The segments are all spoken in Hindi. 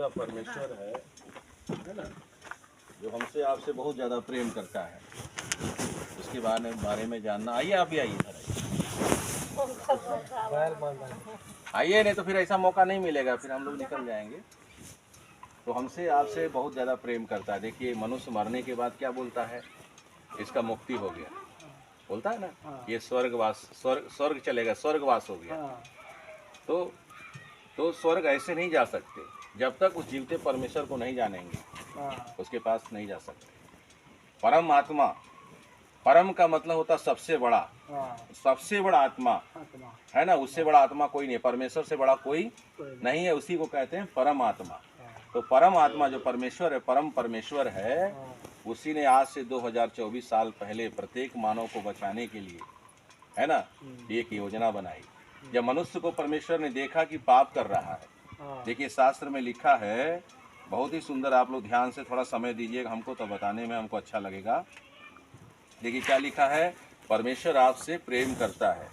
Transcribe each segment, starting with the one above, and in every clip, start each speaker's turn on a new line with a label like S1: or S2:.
S1: जीवता परमेश्वर है ना, जो हमसे आपसे बहुत ज़्यादा प्रेम करता है, उसके बारे में जानना। आइए आप भी आइए इधर आइए, नहीं तो फिर ऐसा मौका नहीं मिलेगा, फिर हम लोग निकल जाएंगे। तो हमसे आपसे बहुत ज़्यादा प्रेम करता है। देखिए, मनुष्य मरने के बाद क्या बोलता है, इसका मुक्ति हो गया, बोलता है ना, ये स्वर्ग चलेगा, स्वर्गवास हो गया। तो स्वर्ग ऐसे नहीं जा सकते जब तक उस जीवते परमेश्वर को नहीं जानेंगे, उसके पास नहीं जा सकते। परम आत्मा, परम का मतलब होता सबसे बड़ा, सबसे बड़ा आत्मा है ना, उससे बड़ा आत्मा कोई नहीं, परमेश्वर से बड़ा कोई नहीं है, उसी को कहते हैं परम आत्मा। तो परम आत्मा जो परमेश्वर है, परम परमेश्वर है, उसी ने आज से 2024 साल पहले प्रत्येक मानव को बचाने के लिए, है ना, एक योजना बनाई। जब मनुष्य को परमेश्वर ने देखा कि पाप कर रहा है, देखिए शास्त्र में लिखा है, बहुत ही सुंदर, आप लोग ध्यान से थोड़ा समय दीजिएगा हमको, तो बताने में हमको अच्छा लगेगा। देखिए क्या लिखा है, परमेश्वर आपसे प्रेम करता है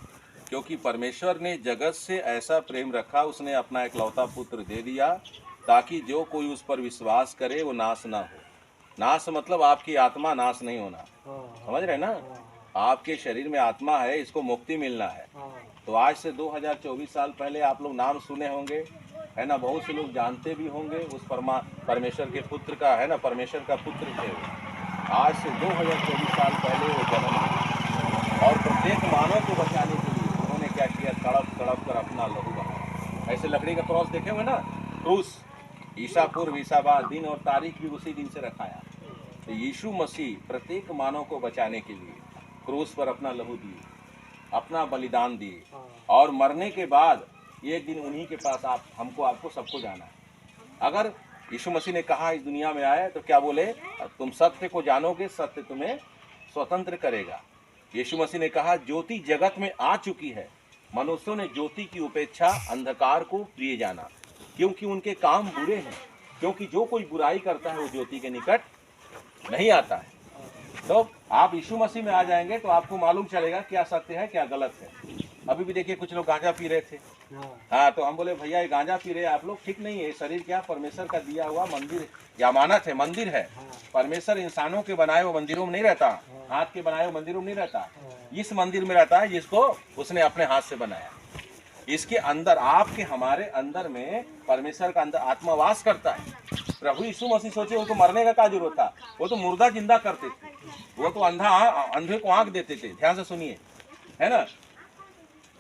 S1: क्योंकि परमेश्वर ने जगत से ऐसा प्रेम रखा, उसने अपना एकलौता पुत्र दे दिया ताकि जो कोई उस पर विश्वास करे वो नाश ना हो। नाश मतलब आपकी आत्मा नाश नहीं होना, समझ रहे ना, आपके शरीर में आत्मा है, इसको मुक्ति मिलना है। तो आज से 2024 साल पहले आप लोग नाम सुने होंगे, है ना, बहुत से लोग जानते भी होंगे उस परमेश्वर के पुत्र का, है ना, परमेश्वर का पुत्र थे वो। आज से 2024 साल पहले वो जन्म हुआ और प्रत्येक मानव को बचाने के लिए उन्होंने क्या किया, तड़प तड़प कर अपना लहू बहाया। ऐसे लकड़ी का क्रॉस देखे हुए ना, क्रूस, ईसा पूर्व ईसा बाद, दिन और तारीख भी उसी दिन से रखाया। तो यीशु मसीह प्रत्येक मानव को बचाने के लिए क्रूस पर अपना लहू दिए, अपना बलिदान दिए, और मरने के बाद एक दिन उन्हीं के पास हमको आपको सबको जाना है। अगर यीशु मसीह ने कहा इस दुनिया में आए तो क्या बोले, तुम सत्य को जानोगे, सत्य तुम्हें स्वतंत्र करेगा। यीशु मसीह ने कहा ज्योति जगत में आ चुकी है, मनुष्यों ने ज्योति की उपेक्षा अंधकार को प्रिय जाना क्योंकि उनके काम बुरे हैं, क्योंकि जो कोई बुराई करता है वो ज्योति के निकट नहीं आता है। तो आप यीशु मसीह में आ जाएंगे तो आपको मालूम चलेगा क्या सत्य है क्या गलत है। अभी भी देखिए कुछ लोग गांजा पी रहे थे, हाँ, तो हम बोले भैया ये गांजा पी रहे आप लोग, ठीक नहीं है, शरीर क्या परमेश्वर का दिया हुआ मंदिर या अमानत है, मंदिर है। परमेश्वर इंसानों के बनाए हुए मंदिरों में नहीं रहता, हाथ के बनाए हुए मंदिरों में नहीं रहता, इस मंदिर में रहता है जिसको उसने अपने हाथ से बनाया। इसके अंदर, आपके हमारे अंदर में परमेश्वर का अंदर आत्मा वास करता है। प्रभु यीशु मसीह सोचे उनको मरने का क्या जरूरत था, वो तो मुर्दा जिंदा करते थे, वो तो अंधे को आंख देते थे, ध्यान से सुनिए, है ना।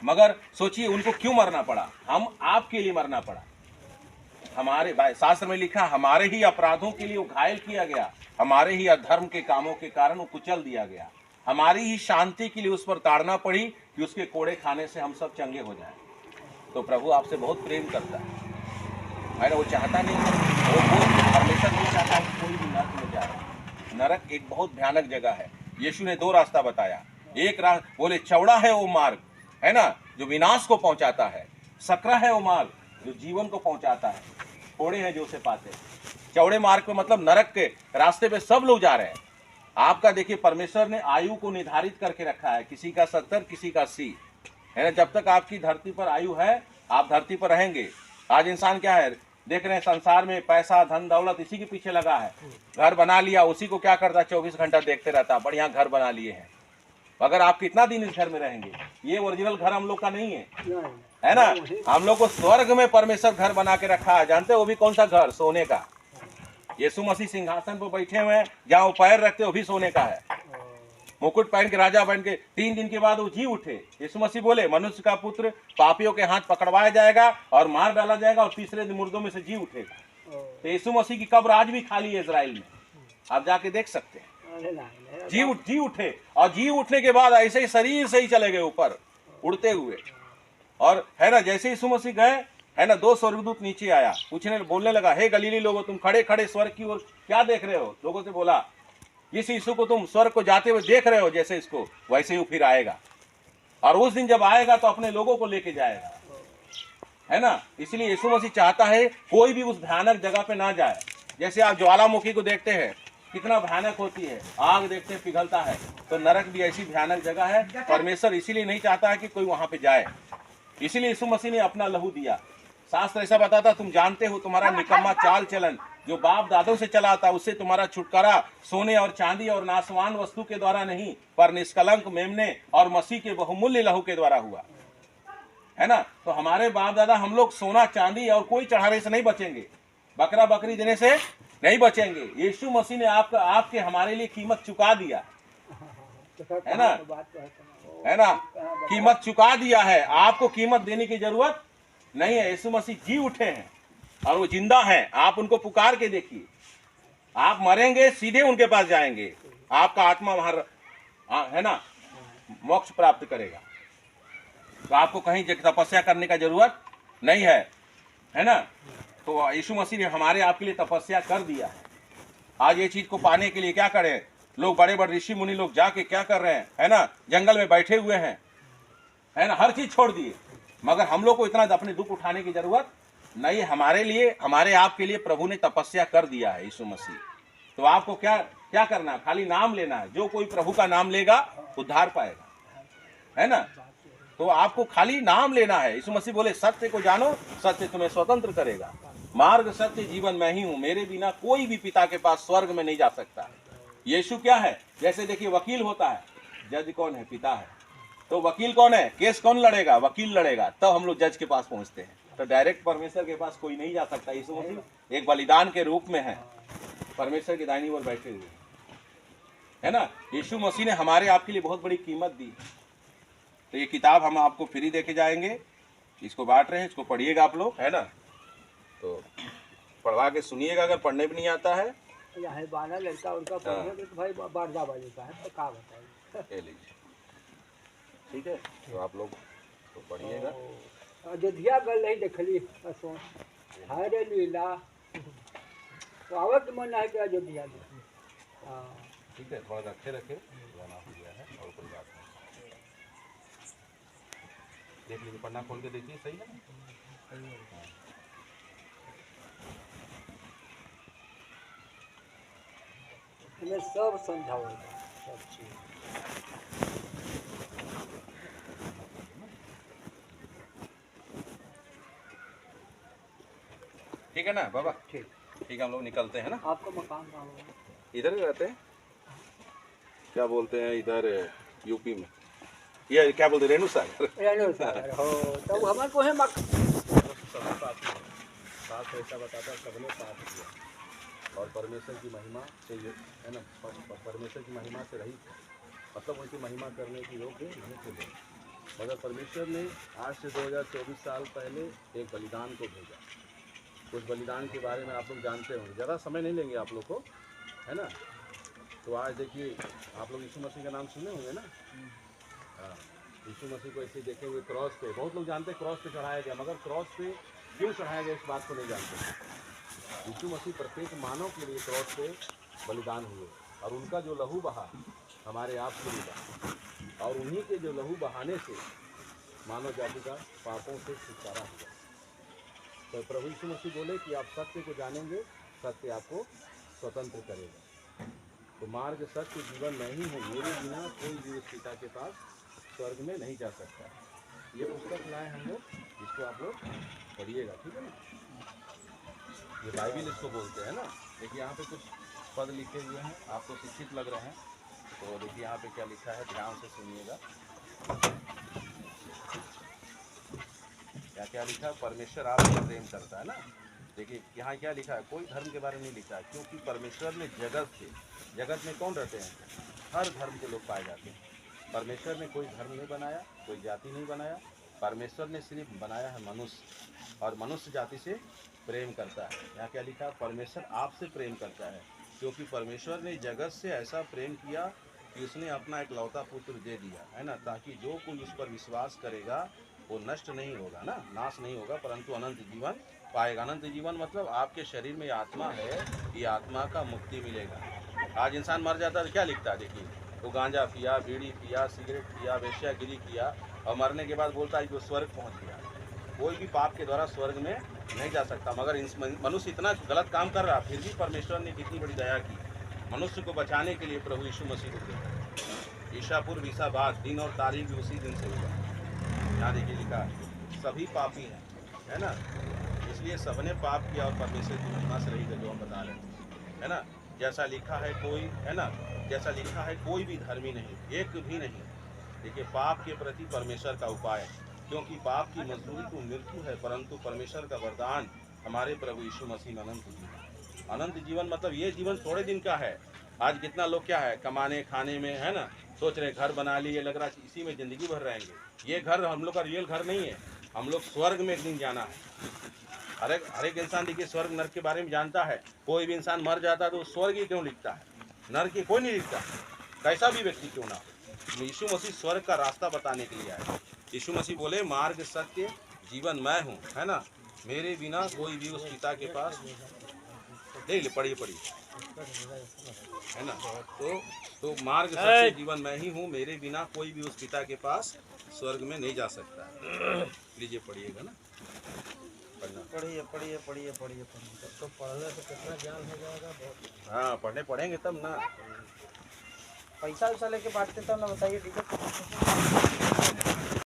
S1: मगर सोचिए उनको क्यों मरना पड़ा, हम आपके लिए मरना पड़ा। हमारे शास्त्र में लिखा, हमारे ही अपराधों के लिए वो घायल किया गया, हमारे ही अधर्म के कामों के कारण वो कुचल दिया गया, हमारी ही शांति के लिए उस पर ताड़ना पड़ी कि उसके कोड़े खाने से हम सब चंगे हो जाएं। तो प्रभु आपसे बहुत प्रेम करता है ना, वो चाहता नहीं, वो परमेश्वर नहीं चाहता कोई भी नरक में जाए। नरक एक बहुत भयानक जगह है। यीशु ने दो रास्ता बताया, एक रास्ता बोले चौड़ा है वो मार्ग, है ना, जो विनाश को पहुंचाता है, सकरा है वो मार्ग जो जीवन को पहुंचाता है, थोड़े हैं जो उसे पाते हैं। चौड़े मार्ग पे मतलब नरक के रास्ते पे सब लोग जा रहे हैं। आपका देखिए परमेश्वर ने आयु को निर्धारित करके रखा है, किसी का 70 किसी का 80, है ना। जब तक आपकी धरती पर आयु है आप धरती पर रहेंगे। आज इंसान क्या है, देख रहे हैं संसार में पैसा धन दौलत इसी के पीछे लगा है, घर बना लिया, उसी को क्या करता है 24 घंटा देखते रहता, बढ़िया घर बना लिए हैं। अगर आप कितना दिन इस घर में रहेंगे, ये ओरिजिनल घर हम लोग का नहीं है ना, हम लोग को स्वर्ग में परमेश्वर घर बना के रखा है। जानते हो वो भी कौन सा घर, सोने का। यीशु मसीह सिंहासन पर बैठे हुए हैं, जहाँ वो पैर रखते वो भी सोने का है, मुकुट पहन के राजा बन के। 3 दिन के बाद वो जी उठे। यीशु मसीह बोले मनुष्य का पुत्र पापियों के हाथ पकड़वाया जाएगा और मार डाला जाएगा और तीसरे दिन मुर्दों में से जी उठेगा। तो यीशु मसीह की कब्र आज भी खाली है इजराइल में, आप जाके देख सकते हैं। जी उठे, और जी उठने के बाद ऐसे ही शरीर से ही चले गए ऊपर उड़ते हुए। और है ना, जैसे यीशु मसीह गए, है ना, 2 स्वर्गदूत नीचे आया, बोलने लगा, हे गलीली लोगों, तुम खड़े खड़े स्वर्ग की ओर क्या देख रहे हो। लोगों से बोला, इस यीशु को तुम स्वर्ग को जाते हुए देख रहे हो, जैसे इसको वैसे ही फिर आएगा, और उस दिन जब आएगा तो अपने लोगों को लेके जाएगा, है ना। इसलिए यीशु मसीह चाहता है कोई भी उस भयानक जगह पे ना जाए। जैसे आप ज्वालामुखी को देखते हैं कितना भयानक होती है, आग देखते हैं पिघलता है, तो नरक भी ऐसी भयानक जगह है। परमेश्वर इसीलिए नहीं चाहता है कि कोई वहां पे जाए, इसीलिए यीशु मसीह ने अपना लहू दिया शास्त्र ऐसा बताता, तुम जानते हो तुम्हारा निकम्मा चाल चलन जो बाप दादों से चला था, उससे तुम्हारा छुटकारा सोने और चांदी और नासवान वस्तु के द्वारा नहीं, पर निष्कलंक मेमने और मसीह के बहुमूल्य लहू के द्वारा हुआ, है ना। तो हमारे बाप दादा, हम लोग सोना चांदी और कोई चढ़ाने से नहीं बचेंगे, बकरा बकरी देने से नहीं बचेंगे। यीशु मसीह ने आपके हमारे लिए कीमत चुका दिया, है ना, है ना, कीमत चुका दिया है। आपको कीमत देने की जरूरत नहीं है। यीशु मसीह जी उठे हैं और वो जिंदा हैं। आप उनको पुकार के देखिए, आप मरेंगे सीधे उनके पास जाएंगे, आपका आत्मा वहां, है ना, मोक्ष प्राप्त करेगा। तो आपको कहीं तपस्या करने का जरूरत नहीं है ना। तो यीशु मसीह ने हमारे आपके लिए तपस्या कर दिया है। आज ये चीज को पाने के लिए क्या करें लोग, बड़े बड़े ऋषि मुनि लोग जाके क्या कर रहे हैं, है ना, जंगल में बैठे हुए हैं, है ना, हर चीज छोड़ दिए। मगर हम लोग को इतना अपने दुख उठाने की जरूरत नहीं। हमारे लिए, हमारे आपके लिए प्रभु ने तपस्या कर दिया है यीशु मसीह। तो आपको क्या क्या करना है, खाली नाम लेना है। जो कोई प्रभु का नाम लेगा उद्धार पाएगा, है ना। तो आपको खाली नाम लेना है। यीशु मसीह बोले, सत्य को जानो, सत्य तुम्हें स्वतंत्र करेगा। मार्ग सत्य जीवन मैं ही हूं, मेरे बिना कोई भी पिता के पास स्वर्ग में नहीं जा सकता। यीशु क्या है, जैसे देखिए वकील होता है, जज कौन है, पिता है। तो वकील कौन है, केस कौन लड़ेगा, वकील लड़ेगा, तब हम लोग जज के पास पहुंचते हैं। तो डायरेक्ट परमेश्वर के पास कोई नहीं जा सकता। यीशु मसीह एक बलिदान के रूप में है, परमेश्वर की दाहिनी ओर बैठे हुए, है ना। यीशु मसीह ने हमारे आपके लिए बहुत बड़ी कीमत दी। तो ये किताब हम आपको फ्री देके जाएंगे, इसको बांट रहे हैं, इसको पढ़िएगा आप लोग, है ना। तो पढ़वा के सुनिएगा। अगर पढ़ने भी नहीं आता है,
S2: बारह लड़का उनका पढ़ने तो भाई बारदा बाजी का है, तो क्या बताइए।
S1: ले लीजिए, ठीक है। तो आप लोग तो पढ़िएगा।
S2: अयोध्या गल नहीं देखली, हरे लीला तो आवत मन है कि अयोध्या देखी।
S1: ठीक है, थोड़ा रखे जाना हो गया है और कोई बात नहीं। देख लीजिए, पन्ना खोल के देखिए, सही है ना।
S2: हमें सब समझाओगे, सब चीज।
S1: ठीक है ना बाबा,
S2: ठीक
S1: है, हम लोग निकलते हैं ना।
S2: आपका मकान कहाँ होगा?
S1: इधर ही रहते हैं, क्या बोलते हैं इधर यूपी में, ये क्या बोलते हैं, रेणु सागर
S2: हो। तो हमारे को है
S1: ऐसा बताता, सबने पाप किया और परमेश्वर की महिमा से, है ना, परमेश्वर की महिमा से रही, मतलब उनकी महिमा करने की योग्य नहीं थे। मगर परमेश्वर ने आज से 2024 साल पहले एक बलिदान को भेजा। उस बलिदान के बारे में आप लोग जानते होंगे, ज़्यादा समय नहीं लेंगे आप लोग को, है ना। तो आज देखिए, आप लोग यीशु मसीह का नाम सुने होंगे ना। हाँ, यीशु मसीह को ऐसे देखे हुए क्रॉस पे, बहुत लोग जानते हैं क्रॉस पे चढ़ाया गया, मगर क्रॉस पे क्यों चढ़ाया गया इस बात को नहीं जानते। यीशु मसीह प्रत्येक मानव के लिए क्रॉस पे बलिदान हुए और उनका जो लहू बहा हमारे आप के लिए बहा, और उन्हीं के जो लहू बहाने से मानव जाति का पापों से छुटकारा हुआ। तो प्रभु यीशु मसीह बोले कि आप सत्य को जानेंगे, सत्य आपको स्वतंत्र करेगा। तो मार्ग सत्य जीवन मैं ही हूँ, मेरे बिना कोई भी उस पिता के पास स्वर्ग में नहीं जा सकता। ये पुस्तक लाए हम लोग, जिसको आप लोग पढ़िएगा, ठीक है ना। ये बाइबिल इसको बोलते हैं ना। देखिए यहाँ पे कुछ पद लिखे हुए हैं, आपको शिक्षित लग रहे हैं। तो देखिए यहाँ पे क्या लिखा है, ध्यान से सुनिएगा। क्या क्या लिखा, परमेश्वर आपसे प्रेम करता है ना। देखिए यहाँ क्या लिखा है, कोई धर्म के बारे में नहीं लिखा है, क्योंकि परमेश्वर ने जगत में कौन रहते हैं, हर धर्म के लोग पाए जाते हैं। परमेश्वर ने कोई धर्म नहीं बनाया, कोई जाति नहीं बनाया। परमेश्वर ने सिर्फ बनाया है मनुष्य, और मनुष्य जाति से प्रेम करता है। यहाँ क्या लिखा, परमेश्वर आपसे प्रेम करता है, क्योंकि परमेश्वर ने जगत से ऐसा प्रेम किया कि उसने अपना इकलौता पुत्र दे दिया, है ना, ताकि जो कोई उस पर विश्वास करेगा वो नष्ट नहीं होगा ना, नाश नहीं होगा, परंतु अनंत जीवन पाएगा। अनंत जीवन मतलब आपके शरीर में आत्मा है, ये आत्मा का मुक्ति मिलेगा। आज इंसान मर जाता है तो क्या लिखता है, देखिए, तो गांजा पिया, बीड़ी पिया, सिगरेट पिया, वेश्यागिरी किया, और मरने के बाद बोलता है कि वो स्वर्ग पहुंच गया। कोई भी पाप के द्वारा स्वर्ग में नहीं जा सकता। मगर मनुष्य इतना गलत काम कर रहा, फिर भी परमेश्वर ने कितनी बड़ी दया की, मनुष्य को बचाने के लिए प्रभु यीशु मसीह को भेजा। ईशापुर विसाबाद, दिन और तारीख भी उसी दिन से हुआ। यहाँ देखिए लिखा, सभी पापी हैं, है ना, इसलिए सबने पाप किया और परमेश्वर की महिमा से रही है, जो हम बता रहे हैं, है ना। जैसा लिखा है कोई, है ना, जैसा लिखा है कोई भी धर्मी नहीं, एक भी नहीं। देखिए पाप के प्रति परमेश्वर का उपाय, क्योंकि पाप की मजदूरी तो मृत्यु है, परंतु परमेश्वर का वरदान हमारे प्रभु यीशु मसीह में अनंत जीवन। अनंत जीवन मतलब ये जीवन थोड़े दिन का है। आज कितना लोग क्या है, कमाने खाने में, है ना, सोच रहे घर बना लिए, लग रहा है इसी में ज़िंदगी भर रहेंगे। ये घर हम लोग का रियल घर नहीं है, हम लोग स्वर्ग में एक दिन जाना है। हर एक इंसान देखिए स्वर्ग नर्क के बारे में जानता है। कोई भी इंसान मर जाता है तो स्वर्ग ही क्यों लिखता है, नर्क ही कोई नहीं लिखता, कैसा भी व्यक्ति क्यों ना हो। यीशु मसीह स्वर्ग का रास्ता बताने के लिए आए। यीशु मसीह बोले मार्ग सत्य जीवन मैं हूँ, है ना, मेरे बिना कोई भी उस पिता के पास, देख ले पढ़िए है ना। तो मार्ग सत्य जीवन मैं ही हूँ, मेरे बिना कोई भी उस पिता के पास स्वर्ग में नहीं जा सकता। लीजिए पढ़िएगा ना,
S3: पढ़िए तो पढ़ने से कितना ज्ञान हो जाएगा। बहुत
S1: हाँ पढ़ेंगे तब ना।
S3: पैसा वैसा लेके बांटते तब ना, बताइए टिकट।